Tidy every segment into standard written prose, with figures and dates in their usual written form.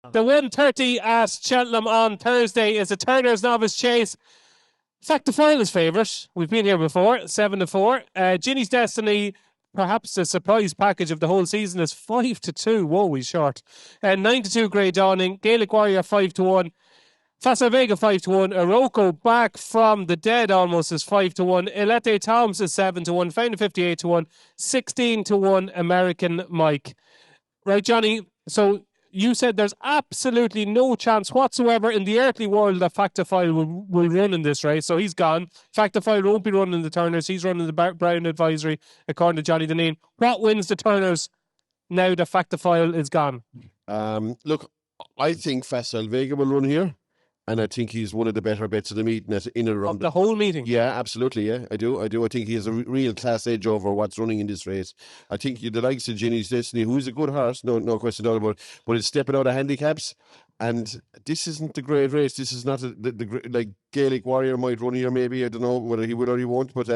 The 1:30 at Cheltenham on Thursday is a Turner's Novice Chase. Factifile is favourite. We've been here before, 7-4. Ginny's Destiny, perhaps the surprise package of the whole season, is 5-2. Whoa, he's short. 9-2 Grey Dawning. Gaelic Warrior 5-1. Facile Vega 5-1. Iroko back from the dead almost is 5-1. Elete Toms is 7-1. Found 58-1. 16-1 American Mike. Right, Jonny. So you said there's absolutely no chance whatsoever in the earthly world that Factifile will run in this race. So he's gone. Factifile won't be running the Turners. He's running the Brown Advisory, according to Jonny Dineen. What wins the Turners now that Factifile is gone? Look, I think Facile Vega will run here. And I think he's one of the better bets of the meeting in and around. Of the whole meeting? Yeah, absolutely, yeah. I do. I think he has a real class edge over what's running in this race. I think the likes of Ginny's Destiny, who's a good horse, no question at all about it, but it's stepping out of handicaps. And this isn't the great race. This is not like Gaelic Warrior might run here maybe. I don't know whether he will or he won't. But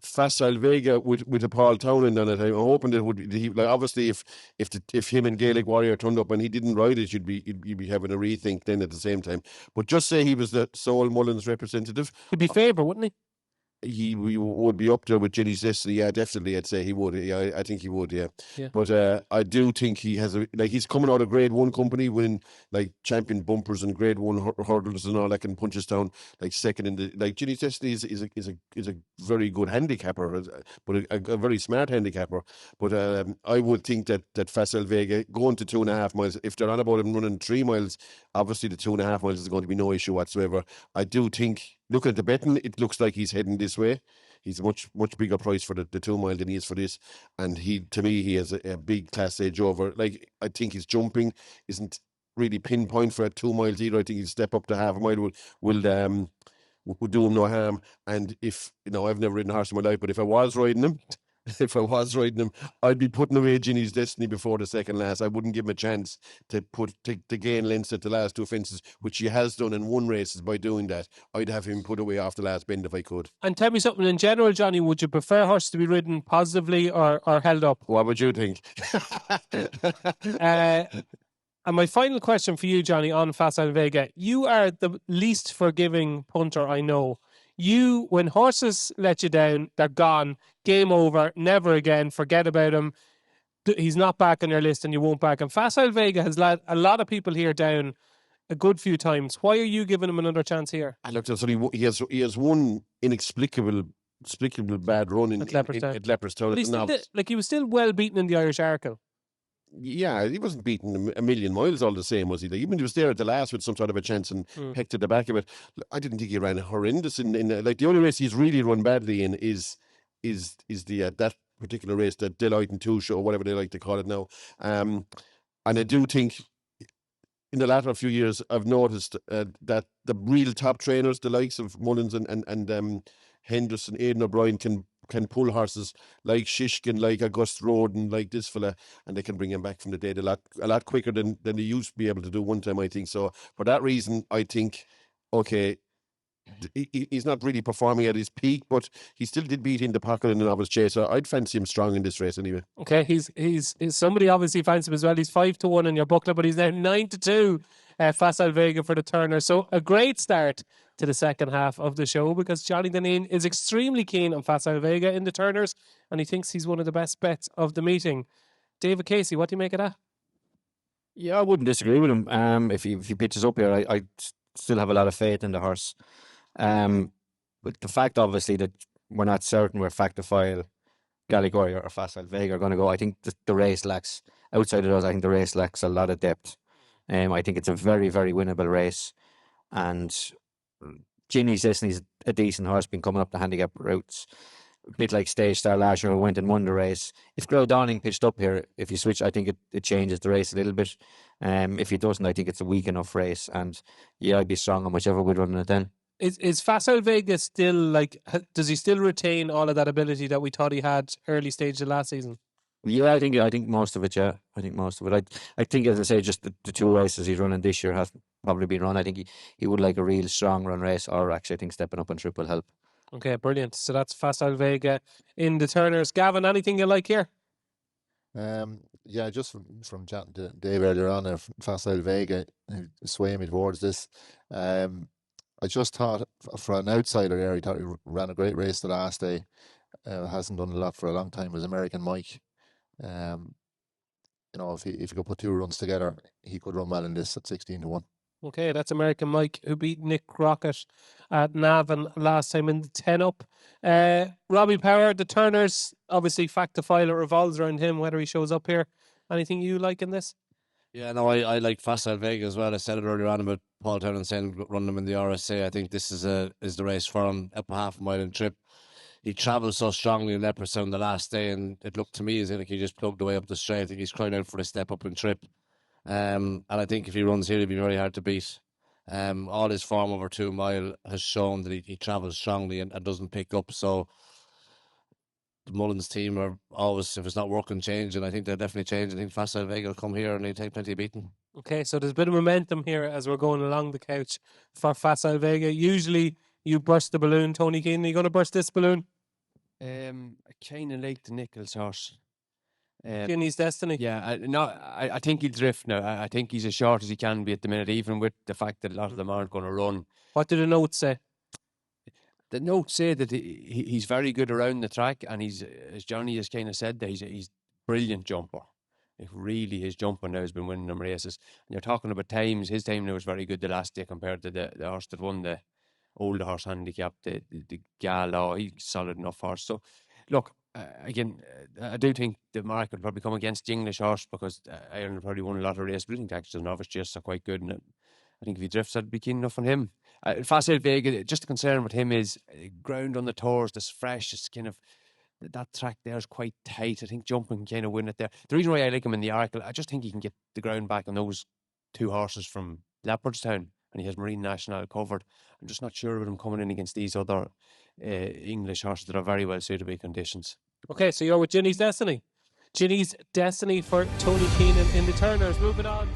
Facile Vega with a Paul Townend on it, I'm hoping that would be, like, obviously if him and Gaelic Warrior turned up and he didn't ride it, you'd be having a rethink then at the same time. But just say he was the sole Mullins representative. He'd be favourite, wouldn't he? He would be up there with Ginny's Destiny. Yeah, definitely. I'd say he would. Yeah, I think he would. Yeah. But I do think he has he's coming out of Grade 1 company, winning like champion bumpers and Grade 1 hurdles and all that, and punches down like second in the Ginny's Destiny is a very good handicapper, but a very smart handicapper. But I would think that Facile Vega going to 2.5 miles, if they're on about him running 3 miles, obviously the 2.5 miles is going to be no issue whatsoever. I do think, looking at the betting, it looks like he's heading this way. He's a much bigger price for the 2 mile than he is for this. And to me, he has a big class edge over. Like, I think his jumping isn't really pinpoint for 2 miles either. I think he'll step up to half a mile will do him no harm. And if, I've never ridden a horse in my life, but if I was riding him, I'd be putting away Ginny's Destiny before the second last. I wouldn't give him a chance to gain lengths at the last 2 fences, which he has done in 1 races. By doing that, I'd have him put away off the last bend if I could. And tell me something in general, Jonny, would you prefer horses to be ridden positively or held up? What would you think? And my final question for you, Jonny, on Facile Vega. You are the least forgiving punter I know. When horses let you down, they're gone, game over, never again, forget about him. He's not back on your list and you won't back him. Facile Vega has let a lot of people here down a good few times. Why are you giving him another chance here? I looked at he has one inexplicable bad run at Leopardstown. But he was still well beaten in the Irish Arkle. Yeah, he wasn't beating a million miles all the same, was he? Even he was there at the last with some sort of a chance and pecked at the back of it. I didn't think he ran horrendous in the only race he's really run badly in is the that particular race, the Deloitte and Touche or whatever they like to call it now. And I do think in the latter few years I've noticed that the real top trainers, the likes of Mullins and Henderson, Aidan O'Brien, can pull horses like Shishkin, like August Roden, like this fella, and they can bring him back from the dead a lot quicker than they used to be able to do one time, I think. So for that reason, I think, okay, he's not really performing at his peak, but he still did beat in the pocket in the Novice Chase. So I'd fancy him strong in this race anyway. Okay, he's somebody obviously fancies him as well. He's 5-1 in your booklet, but he's now 9-2. Facile Vega for the Turner. So a great start to the second half of the show, because Jonny Dineen is extremely keen on Facile Vega in the Turners, and he thinks he's one of the best bets of the meeting. David Casey, what do you make of that? Yeah, I wouldn't disagree with him. If he pitches up here, I still have a lot of faith in the horse. But the fact, obviously, that we're not certain where Factifile, Gaelic Warrior or Facile Vega are going to go, I think the race lacks, outside of those, I think the race lacks a lot of depth. I think it's a very, very winnable race. And Ginny's Destiny's a decent horse, been coming up the handicap routes. A bit like Stage Star last year, who went and won the race. If Grey Dawning pitched up here, if you switch, I think it changes the race a little bit. If he doesn't, I think it's a weak enough race. And yeah, I'd be strong on whichever would run it then. Is Facile Vega still, does he still retain all of that ability that we thought he had early stage of last season? Yeah, I think most of it, yeah. I think most of it. I think, as I say, just the 2 races he's running this year has probably been run. I think he would like a real strong run race, or actually I think stepping up on trip will help. Okay, brilliant. So that's Facile Vega in the Turners. Gavin, anything you like here? Yeah, just from chatting to Dave earlier on, Facile Vega swaying me towards this. I just thought, for an outsider there, he thought he ran a great race the last day. Hasn't done a lot for a long time. Was American Mike. If he could put 2 runs together, he could run well in this at 16-1. Okay, that's American Mike, who beat Nick Crockett at Navan last time in the 10 up. Robbie Power, the Turners, obviously fact to file, it revolves around him, whether he shows up here. Anything you like in this? Yeah, no, I like Facile Vega as well. I said it earlier on about Paul Tyrone saying run him in the RSA. I think this is the race for him, up a half a mile in trip. He travelled so strongly in Leopardstown the last day, and it looked to me as if he just plugged away up the straight. I think he's crying out for a step up in trip. And I think if he runs here, he'll be very hard to beat. All his form over 2 mile has shown that he travels strongly and doesn't pick up. So the Mullins team are always, if it's not working, changing. I think they'll definitely change. I think Facile Vega will come here and he'll take plenty of beating. Okay, so there's a bit of momentum here as we're going along the couch for Facile Vega. Usually you burst the balloon, Tony Keenan. Are you going to burst this balloon? I kind of like the Nichols horse. Ginny's Destiny. Yeah, I think he'll drift now. I think he's as short as he can be at the minute, even with the fact that a lot of them aren't going to run. What do the notes say? The notes say that he's very good around the track, and he's, as Jonny has kind of said, that he's brilliant jumper. Like, really, his jumping now has been winning them races. And you're talking about times. His time now was very good the last day compared to the horse that won the older horse handicap, the Gala. He's solid enough horse. So, look, again, I do think the market will probably come against the English horse because Ireland probably won a lot of races. But I think the actual novice just are quite good. And I think if he drifts, I'd be keen enough on him. Facile Vega, just the concern with him is ground on the tours, this fresh, it's kind of, that track there is quite tight. I think jumping can kind of win it there. The reason why I like him in the Arkle, I just think he can get the ground back on those 2 horses from Leopardstown, and he has Marine National covered. I'm just not sure about him coming in against these other English horses that are very well suited to conditions. Okay, so you're with Ginny's Destiny. Ginny's Destiny for Tony Keenan in the Turners. Moving on.